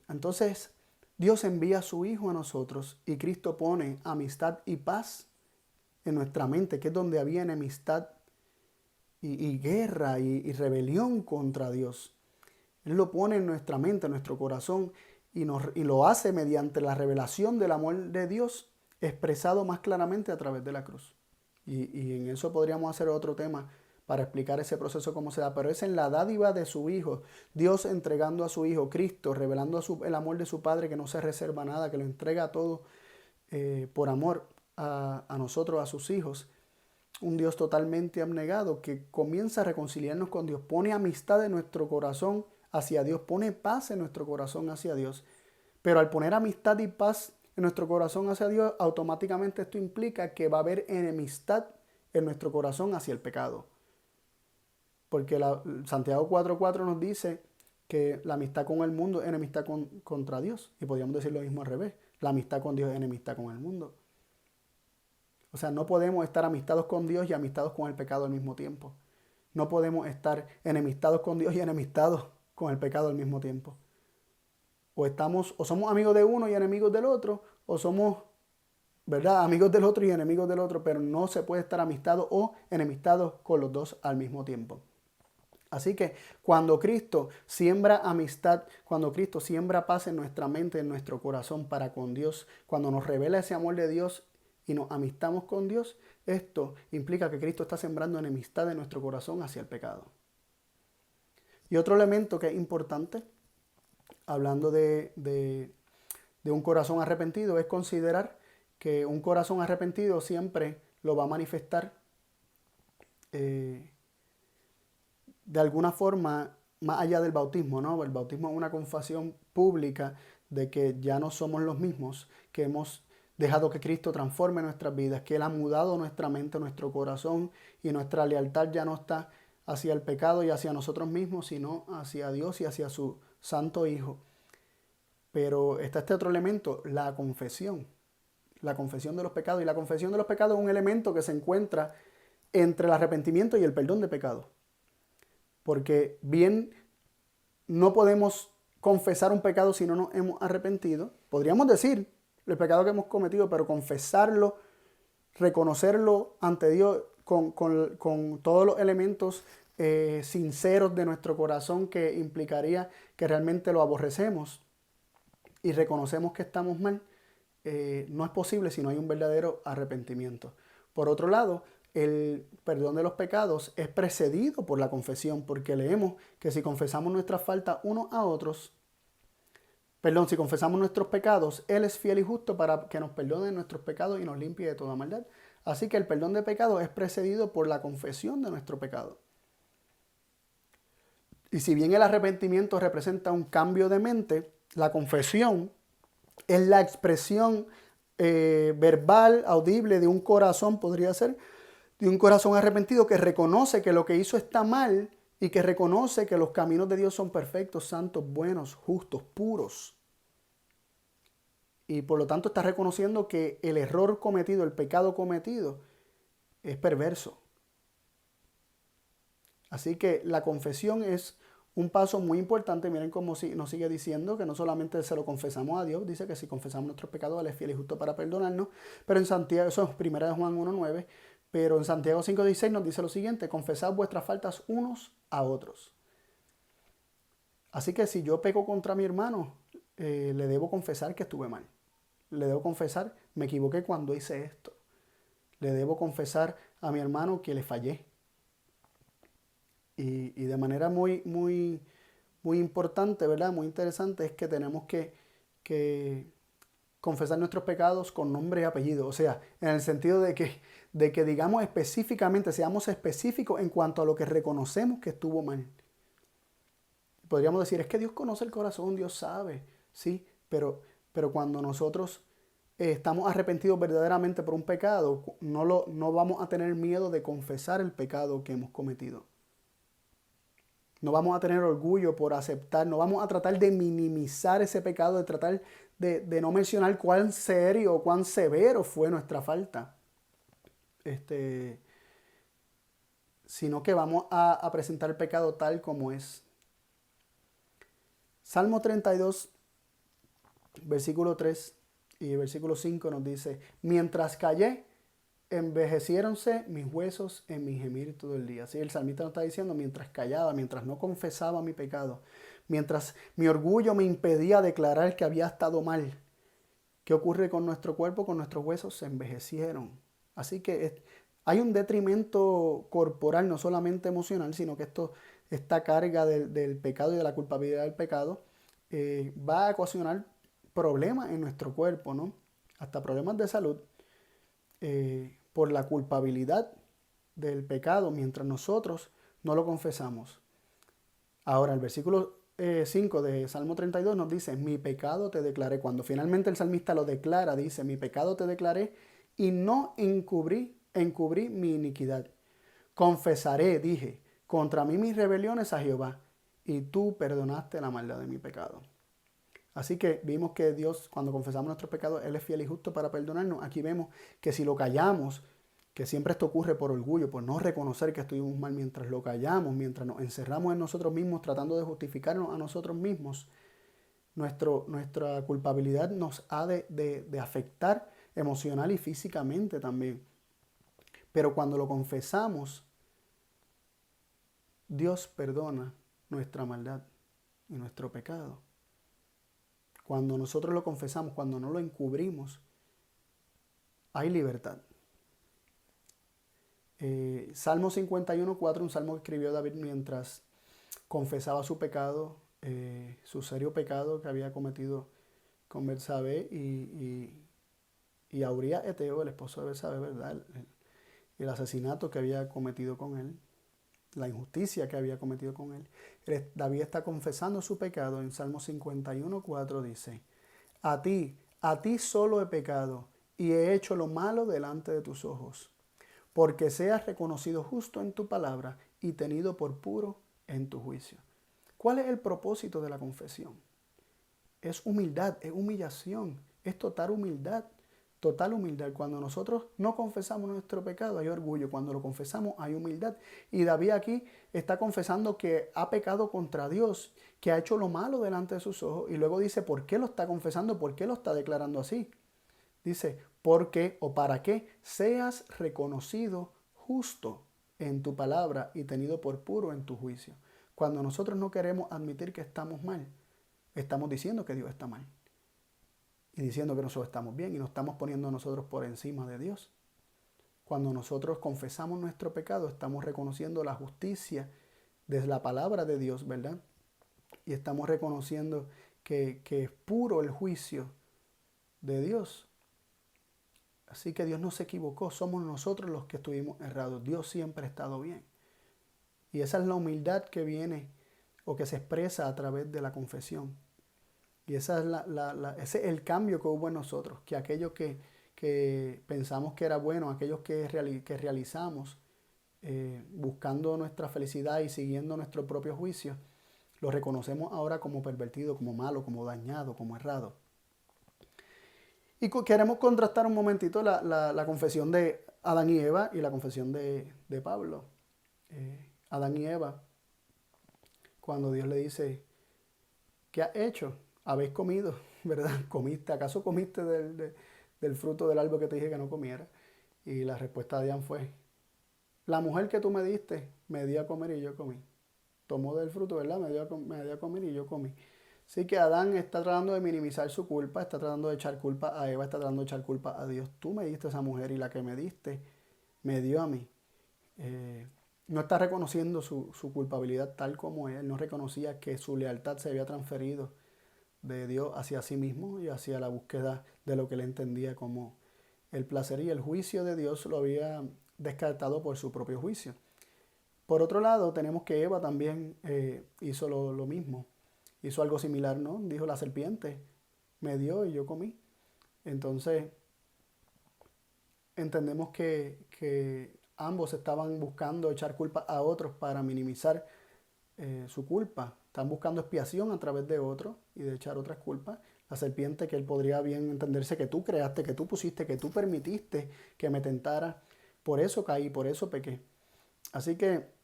Entonces, Dios envía a su Hijo a nosotros y Cristo pone amistad y paz en nuestra mente, que es donde había enemistad y guerra y rebelión contra Dios. Él lo pone en nuestra mente, en nuestro corazón, y lo hace mediante la revelación del amor de Dios expresado más claramente a través de la cruz. Y en eso podríamos hacer otro tema para explicar ese proceso cómo se da, pero es en la dádiva de su Hijo, Dios entregando a su Hijo, Cristo, revelando el amor de su Padre que no se reserva nada, que lo entrega todo por amor a nosotros, a sus hijos. Un Dios totalmente abnegado que comienza a reconciliarnos con Dios, pone amistad en nuestro corazón hacia Dios, pone paz en nuestro corazón hacia Dios. Pero al poner amistad y paz en nuestro corazón hacia Dios, automáticamente esto implica que va a haber enemistad en nuestro corazón hacia el pecado. Porque Santiago 4:4 nos dice que la amistad con el mundo es enemistad contra Dios. Y podríamos decir lo mismo al revés. La amistad con Dios es enemistad con el mundo. O sea, no podemos estar amistados con Dios y amistados con el pecado al mismo tiempo. No podemos estar enemistados con Dios y enemistados con el pecado al mismo tiempo. O somos amigos de uno y enemigos del otro, o somos, ¿verdad?, amigos del otro y enemigos del otro, pero no se puede estar amistado o enemistados con los dos al mismo tiempo. Así que cuando Cristo siembra amistad, cuando Cristo siembra paz en nuestra mente, en nuestro corazón para con Dios, cuando nos revela ese amor de Dios y nos amistamos con Dios, esto implica que Cristo está sembrando enemistad en nuestro corazón hacia el pecado. Y otro elemento que es importante, hablando de un corazón arrepentido, es considerar que un corazón arrepentido siempre lo va a manifestar de alguna forma más allá del bautismo, ¿no? El bautismo es una confesión pública de que ya no somos los mismos, que hemos dejado que Cristo transforme nuestras vidas, que Él ha mudado nuestra mente, nuestro corazón, y nuestra lealtad ya no está hacia el pecado y hacia nosotros mismos, sino hacia Dios y hacia su Santo Hijo. Pero está este otro elemento, la confesión de los pecados. Y la confesión de los pecados es un elemento que se encuentra entre el arrepentimiento y el perdón de pecados. Porque bien no podemos confesar un pecado si no nos hemos arrepentido. Podríamos decir el pecado que hemos cometido, pero confesarlo, reconocerlo ante Dios con todos los elementos sinceros de nuestro corazón, que implicaría que realmente lo aborrecemos y reconocemos que estamos mal, no es posible si no hay un verdadero arrepentimiento. Por otro lado, el perdón de los pecados es precedido por la confesión, porque leemos que si confesamos nuestras faltas unos a otros, si confesamos nuestros pecados, Él es fiel y justo para que nos perdone nuestros pecados y nos limpie de toda maldad. Así que el perdón de pecados es precedido por la confesión de nuestro pecado. Y si bien el arrepentimiento representa un cambio de mente, la confesión es la expresión verbal, audible de un corazón, podría ser, de un corazón arrepentido que reconoce que lo que hizo está mal y que reconoce que los caminos de Dios son perfectos, santos, buenos, justos, puros. Y por lo tanto está reconociendo que el error cometido, el pecado cometido, es perverso. Así que la confesión es un paso muy importante. Miren cómo nos sigue diciendo que no solamente se lo confesamos a Dios, dice que si confesamos nuestros pecados, Él es fiel y justo para perdonarnos. Pero en Santiago, eso es 1 Juan 1:9, pero en Santiago 5:16 nos dice lo siguiente: confesad vuestras faltas unos a otros. Así que si yo peco contra mi hermano, le debo confesar que estuve mal. Le debo confesar, me equivoqué cuando hice esto. Le debo confesar a mi hermano que le fallé. Y de manera muy, muy, muy importante, ¿verdad? Muy interesante es que tenemos que confesar nuestros pecados con nombre y apellido. O sea, en el sentido de que digamos específicamente, seamos específicos en cuanto a lo que reconocemos que estuvo mal. Podríamos decir, es que Dios conoce el corazón, Dios sabe, sí, pero cuando nosotros estamos arrepentidos verdaderamente por un pecado, no vamos a tener miedo de confesar el pecado que hemos cometido. No vamos a tener orgullo por aceptar, no vamos a tratar de minimizar ese pecado, de tratar de no mencionar cuán serio o cuán severo fue nuestra falta. Sino que vamos a presentar el pecado tal como es. Salmo 32, versículo 3 y versículo 5 nos dice, mientras callé, envejeciéronse mis huesos en mi gemir todo el día. Así el salmista nos está diciendo, mientras callaba, mientras no confesaba mi pecado, mientras mi orgullo me impedía declarar que había estado mal. ¿Qué ocurre con nuestro cuerpo, con nuestros huesos? Se envejecieron. Así que hay un detrimento corporal, no solamente emocional, sino que esta carga del pecado y de la culpabilidad del pecado va a ocasionar problemas en nuestro cuerpo, ¿no? Hasta problemas de salud por la culpabilidad del pecado mientras nosotros no lo confesamos. Ahora, el versículo 5 de Salmo 32 nos dice, mi pecado te declaré. Cuando finalmente el salmista lo declara, dice, mi pecado te declaré y no encubrí mi iniquidad. Confesaré, dije, contra mí mis rebeliones a Jehová, y tú perdonaste la maldad de mi pecado. Así que vimos que Dios, cuando confesamos nuestros pecados, Él es fiel y justo para perdonarnos. Aquí vemos que si lo callamos, que siempre esto ocurre por orgullo, por no reconocer que estuvimos mal, mientras lo callamos, mientras nos encerramos en nosotros mismos, tratando de justificarnos a nosotros mismos, nuestra culpabilidad nos ha de afectar emocional y físicamente también. Pero cuando lo confesamos, Dios perdona nuestra maldad y nuestro pecado. Cuando nosotros lo confesamos, cuando no lo encubrimos, hay libertad. Salmo 51:4, un salmo que escribió David mientras confesaba su pecado, su serio pecado que había cometido con Betsabé y a Uría Eteo, el esposo de Betsabé, ¿verdad? El asesinato que había cometido con él, la injusticia que había cometido con él. David está confesando su pecado en Salmo 51:4 dice, a ti solo he pecado y he hecho lo malo delante de tus ojos, porque seas reconocido justo en tu palabra y tenido por puro en tu juicio. ¿Cuál es el propósito de la confesión? Es humildad, es humillación, es total humildad. Total humildad. Cuando nosotros no confesamos nuestro pecado, hay orgullo. Cuando lo confesamos, hay humildad. Y David aquí está confesando que ha pecado contra Dios, que ha hecho lo malo delante de sus ojos. Y luego dice, ¿por qué lo está confesando? ¿Por qué lo está declarando así? Dice, porque o para que seas reconocido justo en tu palabra y tenido por puro en tu juicio. Cuando nosotros no queremos admitir que estamos mal, estamos diciendo que Dios está mal. Y diciendo que nosotros estamos bien y nos estamos poniendo nosotros por encima de Dios. Cuando nosotros confesamos nuestro pecado, estamos reconociendo la justicia de la palabra de Dios, ¿verdad? Y estamos reconociendo que es puro el juicio de Dios. Así que Dios no se equivocó, somos nosotros los que estuvimos errados. Dios siempre ha estado bien. Y esa es la humildad que viene o que se expresa a través de la confesión. Y esa es ese es el cambio que hubo en nosotros, que aquello que pensamos que era bueno, aquellos que realizamos buscando nuestra felicidad y siguiendo nuestro propio juicio, lo reconocemos ahora como pervertido, como malo, como dañado, como errado. Y queremos contrastar un momentito la confesión de Adán y Eva y la confesión de Pablo. Adán y Eva, cuando Dios le dice, ¿qué has hecho? Habéis comido, ¿verdad? ¿Comiste? ¿Acaso comiste del fruto del árbol que te dije que no comiera? Y la respuesta de Adán fue, la mujer que tú me diste me dio a comer y yo comí. Tomó del fruto, ¿verdad? Me dio a comer y yo comí. Así que Adán está tratando de minimizar su culpa, está tratando de echar culpa a Eva, está tratando de echar culpa a Dios. Tú me diste a esa mujer y la que me diste me dio a mí. No está reconociendo su culpabilidad tal como es. Él no reconocía que su lealtad se había transferido de Dios hacia sí mismo y hacia la búsqueda de lo que él entendía como el placer, y el juicio de Dios lo había descartado por su propio juicio. Por otro lado, tenemos que Eva también hizo lo mismo, hizo algo similar, ¿no? Dijo la serpiente, me dio y yo comí. Entonces, entendemos que ambos estaban buscando echar culpa a otros para minimizar su culpa. Están buscando expiación a través de otros y de echar otras culpas. La serpiente, que él podría bien entenderse que tú creaste, que tú pusiste, que tú permitiste que me tentara. Por eso caí, por eso pequé. Así que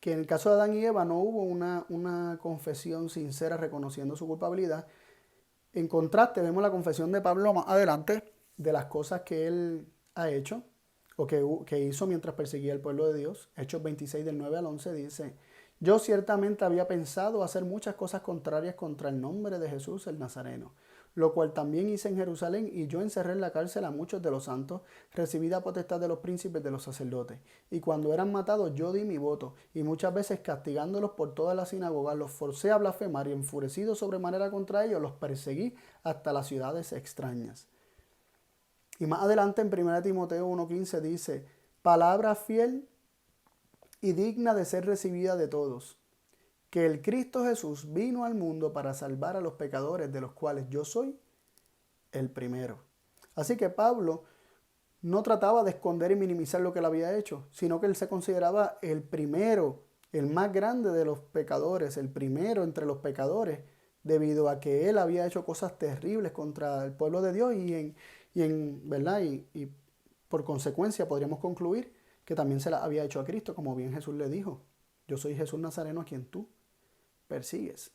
en el caso de Adán y Eva no hubo una confesión sincera reconociendo su culpabilidad. En contraste, vemos la confesión de Pablo más adelante de las cosas que él ha hecho o que hizo mientras perseguía al pueblo de Dios. Hechos 26 del 9 al 11 dice: yo ciertamente había pensado hacer muchas cosas contrarias contra el nombre de Jesús el Nazareno, lo cual también hice en Jerusalén, y yo encerré en la cárcel a muchos de los santos, recibí la potestad de los príncipes de los sacerdotes, y cuando eran matados yo di mi voto, y muchas veces castigándolos por todas las sinagogas los forcé a blasfemar, y enfurecido sobremanera contra ellos los perseguí hasta las ciudades extrañas. Y más adelante en 1 Timoteo 1:15 dice: palabra fiel y digna de ser recibida de todos, que el Cristo Jesús vino al mundo para salvar a los pecadores, de los cuales yo soy el primero. Así que Pablo no trataba de esconder y minimizar lo que él había hecho, sino que él se consideraba el primero, el más grande de los pecadores, el primero entre los pecadores, debido a que él había hecho cosas terribles contra el pueblo de Dios ¿verdad? Y por consecuencia podríamos concluir que también se la había hecho a Cristo, como bien Jesús le dijo: yo soy Jesús Nazareno a quien tú persigues.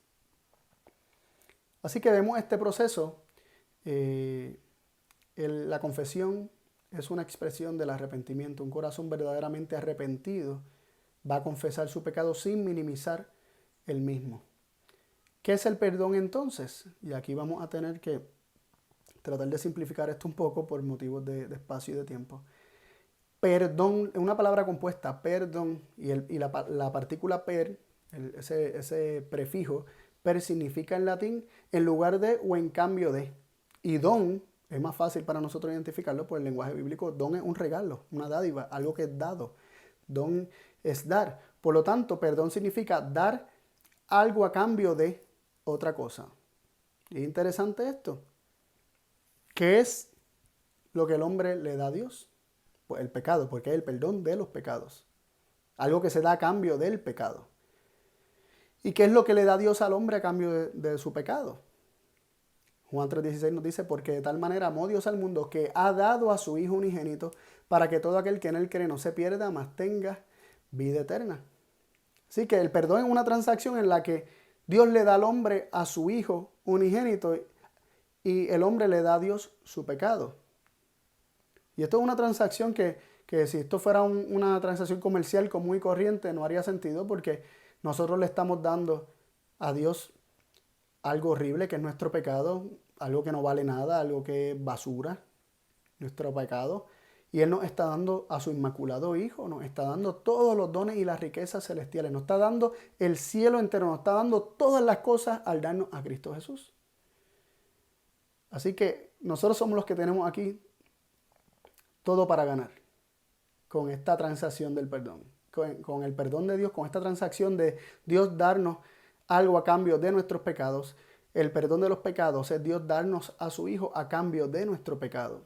Así que vemos este proceso. La confesión es una expresión del arrepentimiento. Un corazón verdaderamente arrepentido va a confesar su pecado sin minimizar el mismo. ¿Qué es el perdón entonces? Y aquí vamos a tener que tratar de simplificar esto un poco por motivos de espacio y de tiempo. Perdón, una palabra compuesta, perdón, y la partícula per, ese prefijo, per significa en latín en lugar de o en cambio de. Y don, es más fácil para nosotros identificarlo por el lenguaje bíblico. Don es un regalo, una dádiva, algo que es dado. Don es dar. Por lo tanto, perdón significa dar algo a cambio de otra cosa. ¿Es interesante esto? ¿Qué es lo que el hombre le da a Dios? Pues el pecado, porque es el perdón de los pecados. Algo que se da a cambio del pecado. ¿Y qué es lo que le da Dios al hombre a cambio de su pecado? Juan 3:16 nos dice: porque de tal manera amó Dios al mundo que ha dado a su Hijo unigénito, para que todo aquel que en él cree no se pierda, mas tenga vida eterna. Así que el perdón es una transacción en la que Dios le da al hombre a su Hijo unigénito y el hombre le da a Dios su pecado. Y esto es una transacción que si esto fuera una transacción comercial común y corriente no haría sentido, porque nosotros le estamos dando a Dios algo horrible que es nuestro pecado, algo que no vale nada, algo que es basura, nuestro pecado. Y Él nos está dando a su inmaculado Hijo, nos está dando todos los dones y las riquezas celestiales, nos está dando el cielo entero, nos está dando todas las cosas al darnos a Cristo Jesús. Así que nosotros somos los que tenemos aquí todo para ganar con esta transacción del perdón, con el perdón de Dios, con esta transacción de Dios darnos algo a cambio de nuestros pecados. El perdón de los pecados es Dios darnos a su Hijo a cambio de nuestro pecado.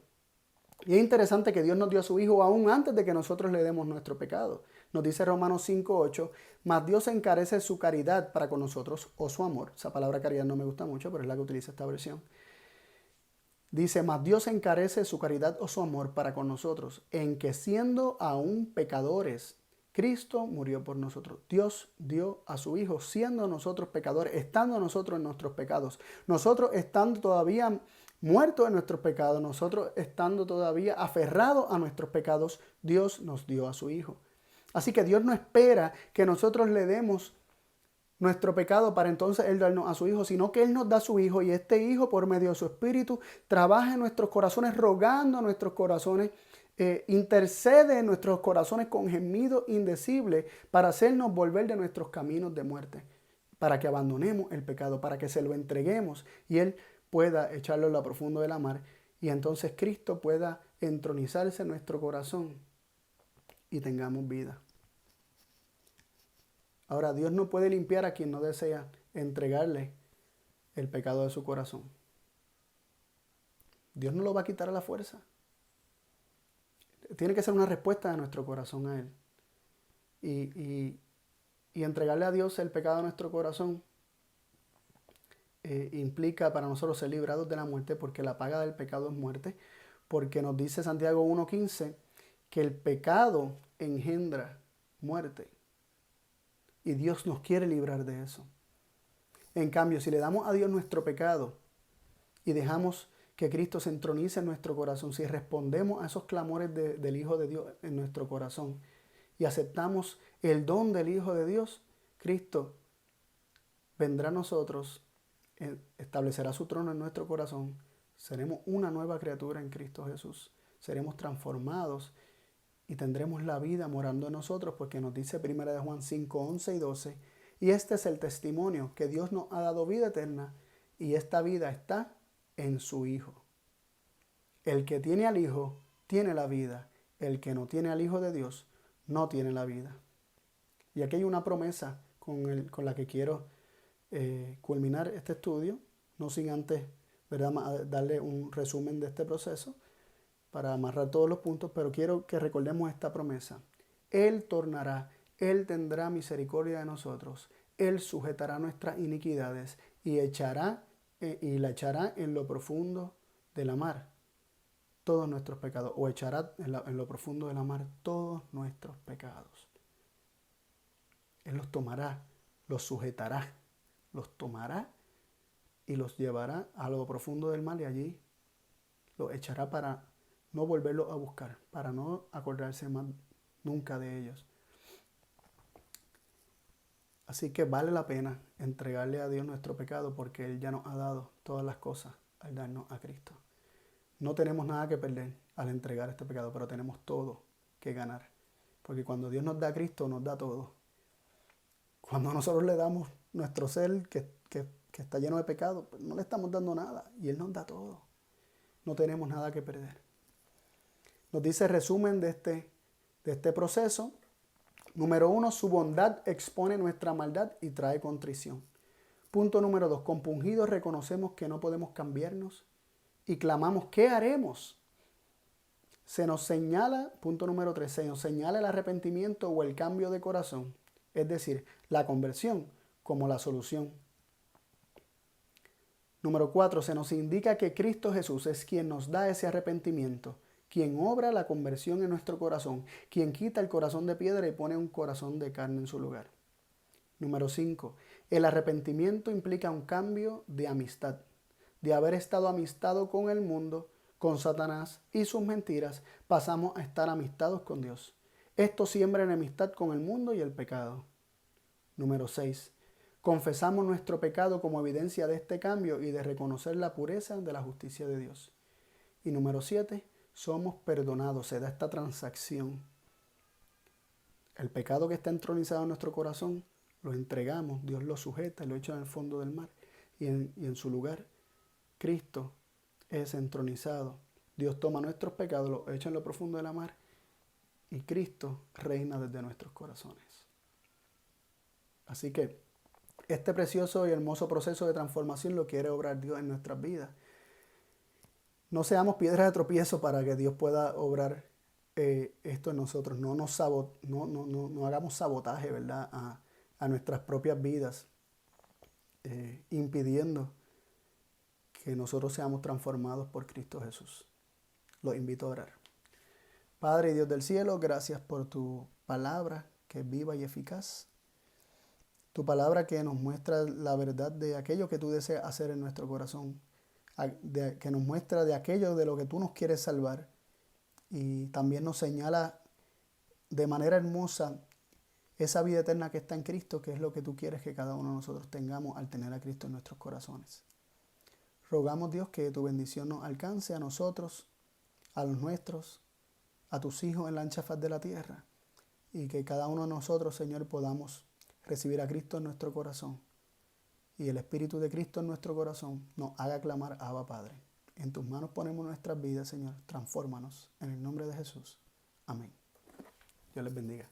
Y es interesante que Dios nos dio a su Hijo aún antes de que nosotros le demos nuestro pecado. Nos dice Romanos 5:8, mas Dios encarece su caridad para con nosotros, o su amor. Esa palabra caridad no me gusta mucho, pero es la que utiliza esta versión. Dice: mas Dios encarece su caridad o su amor para con nosotros, en que siendo aún pecadores, Cristo murió por nosotros. Dios dio a su Hijo siendo nosotros pecadores, estando nosotros en nuestros pecados. Nosotros estando todavía muertos en nuestros pecados, nosotros estando todavía aferrados a nuestros pecados, Dios nos dio a su Hijo. Así que Dios no espera que nosotros le demos nuestro pecado para entonces Él darnos a su Hijo, sino que Él nos da a su Hijo, y este Hijo, por medio de su Espíritu, trabaja en nuestros corazones, rogando a nuestros corazones, intercede en nuestros corazones con gemido indecible para hacernos volver de nuestros caminos de muerte, para que abandonemos el pecado, para que se lo entreguemos y Él pueda echarlo en lo profundo de la mar y entonces Cristo pueda entronizarse en nuestro corazón y tengamos vida. Ahora, Dios no puede limpiar a quien no desea entregarle el pecado de su corazón. Dios no lo va a quitar a la fuerza. Tiene que ser una respuesta de nuestro corazón a Él. Y entregarle a Dios el pecado de nuestro corazón implica para nosotros ser librados de la muerte, porque la paga del pecado es muerte, porque nos dice Santiago 1:15 que el pecado engendra muerte. Y Dios nos quiere librar de eso. En cambio, si le damos a Dios nuestro pecado y dejamos que Cristo se entronice en nuestro corazón, si respondemos a esos clamores del Hijo de Dios en nuestro corazón y aceptamos el don del Hijo de Dios, Cristo vendrá a nosotros, establecerá su trono en nuestro corazón, seremos una nueva criatura en Cristo Jesús, seremos transformados y tendremos la vida morando en nosotros, porque nos dice 1 Juan 5, 11 y 12, y este es el testimonio, que Dios nos ha dado vida eterna, y esta vida está en su Hijo. El que tiene al Hijo tiene la vida, el que no tiene al Hijo de Dios no tiene la vida. Y aquí hay una promesa con la que quiero culminar este estudio, no sin antes, ¿verdad?, darle un resumen de este proceso para amarrar todos los puntos, pero quiero que recordemos esta promesa. Él tornará, Él tendrá misericordia de nosotros, Él sujetará nuestras iniquidades y la echará en lo profundo de la mar todos nuestros pecados, o echará en lo profundo de la mar todos nuestros pecados. Él los tomará, los sujetará, los tomará y los llevará a lo profundo del mar y allí los echará para no volverlos a buscar, para no acordarse más nunca de ellos. Así que vale la pena entregarle a Dios nuestro pecado, porque Él ya nos ha dado todas las cosas al darnos a Cristo. No tenemos nada que perder al entregar este pecado, pero tenemos todo que ganar. Porque cuando Dios nos da a Cristo, nos da todo. Cuando nosotros le damos nuestro ser que está lleno de pecado, pues no le estamos dando nada y Él nos da todo. No tenemos nada que perder. Nos dice el resumen de este proceso. Número 1, su bondad expone nuestra maldad y trae contrición. Punto número 2, compungidos reconocemos que no podemos cambiarnos y clamamos, ¿qué haremos? Se nos señala, punto número 3, se nos señala el arrepentimiento o el cambio de corazón, es decir, la conversión como la solución. Número 4, se nos indica que Cristo Jesús es quien nos da ese arrepentimiento, quien obra la conversión en nuestro corazón, quien quita el corazón de piedra y pone un corazón de carne en su lugar. Número 5, el arrepentimiento implica un cambio de amistad, de haber estado amistado con el mundo, con Satanás y sus mentiras, pasamos a estar amistados con Dios. Esto siembra enemistad con el mundo y el pecado. Número 6, confesamos nuestro pecado como evidencia de este cambio y de reconocer la pureza de la justicia de Dios. Y número 7, somos perdonados, se da esta transacción. El pecado que está entronizado en nuestro corazón, lo entregamos, Dios lo sujeta y lo echa en el fondo del mar. Y en su lugar, Cristo es entronizado. Dios toma nuestros pecados, los echa en lo profundo de la mar y Cristo reina desde nuestros corazones. Así que este precioso y hermoso proceso de transformación lo quiere obrar Dios en nuestras vidas. No seamos piedras de tropiezo para que Dios pueda obrar esto en nosotros. No hagamos sabotaje, ¿verdad?, a nuestras propias vidas, impidiendo que nosotros seamos transformados por Cristo Jesús. Los invito a orar. Padre y Dios del cielo, gracias por tu palabra que es viva y eficaz. Tu palabra que nos muestra la verdad de aquello que tú deseas hacer en nuestro corazón, que nos muestra de aquello de lo que tú nos quieres salvar, y también nos señala de manera hermosa esa vida eterna que está en Cristo, que es lo que tú quieres que cada uno de nosotros tengamos al tener a Cristo en nuestros corazones. Rogamos, Dios, que tu bendición nos alcance a nosotros, a los nuestros, a tus hijos en la ancha faz de la tierra, y que cada uno de nosotros, Señor, podamos recibir a Cristo en nuestro corazón y el Espíritu de Cristo en nuestro corazón nos haga clamar: Abba, Padre. En tus manos ponemos nuestras vidas, Señor. Transfórmanos en el nombre de Jesús. Amén. Dios les bendiga.